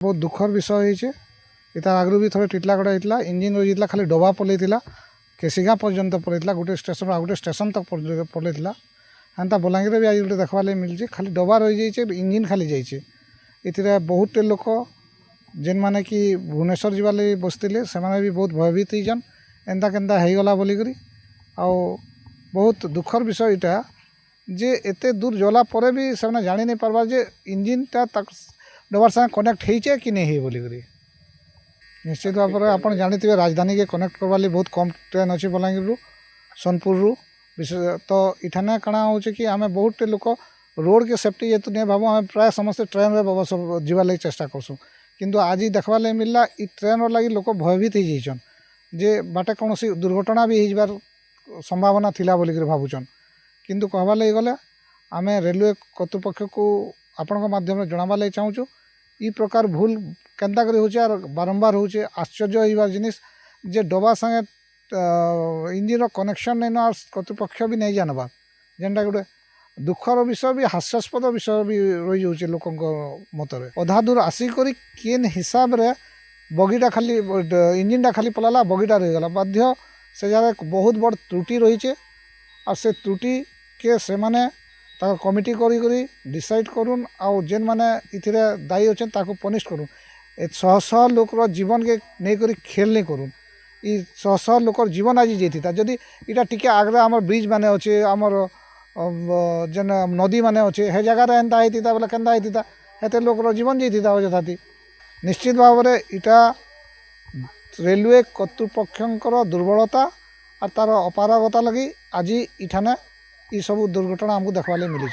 बहुत दुखर विषय होइए इतार आगु भी थे टिटलागड़ होता इंजिन रही खाली डबा पलैला केसिगा पर्यंत पलैला गोटे स्टेशन आउ गोटे स्टेशन तक पलैला हेन्ता बलांगीर भी आज गोटे देखा मिलूँ खाली डबा रही जाइए इंजिन खाली जाइए इतने बहुत लोक जेन माने कि भुवनेश्वर जावा लगी बसते से भी बहुत भयभीत होइछन एंता केन्ता होगला बोलिकी आउ बहुत दुखर विषय यहाँ जे एते दूर जला पर भी से जानी नहीं पार्बार जे इंजिनटा डबार संगे कनेक्ट होइछे कि नहीं हो बोलिकी निश्चित भाव में आप जानते राजधानी के कनेक्ट करवार बहुत कम ट्रेन अच्छी बलांगीर रु सोनपुर रु विशेष तो इठाने काଣା हो कि आम बहुत लोक रोड के सेफ्टी जेहतु नहीं भाव आम प्राय समस्त ट्रेन में जीवा लगी चेष्टा करसूँ किंतु आज देखा मिलला इ ट्रेन लगी लोक भयभीत हो जाइछन जे बाटे कौन दुर्घटना भी होबार संभावना थिला बोलिक भावुन किंतु कहवा लगी गले आम रेलवे कर्तृपक्ष को आपण माध्यम जनावा लगी चाहूँ इ प्रकार भूल केन्ता करी होचे आर बारंबार होचे आश्चर्य होइबार जिनिस जे डबा संगे इंजिन कनेक्शन नहीं ना कर्तृपक्ष भी नहीं जानवा जेनटा गोटे दुखर विषय भी हास्यास्पद विषय भी रही जाऊे लोक मतरे अधा दूर आसिक केन हिसाब रे बगीटा खाली इंजिनटा खाली पलाला बगीटा रहीगला बाध्य से जगह बहुत बड़ त्रुटि रही और से त्रुटि के से माने कमिटी करी डिसाइड करूँ आउ जेन माने इथिरे दायी अच्छे पनिश करूँ शह शह लोकर जीवन के नहीं करी खेल नहीं करूँ इ शह शह लोकर जीवन आज जाता जदि इटा टिके आगरे आम ब्रिज माने अच्छे आमर जेन नदी माने अच्छे हे जगार एंता होता बोले केन्ता होता हेते लोकर जीवन जाता अजथाती निश्चित भाव में इटा रेलवे कर्तृपक्षर दुर्बलता और तार अपारगता लगी आज इठाने इ सब दुर्घटना आमको देखा मिली।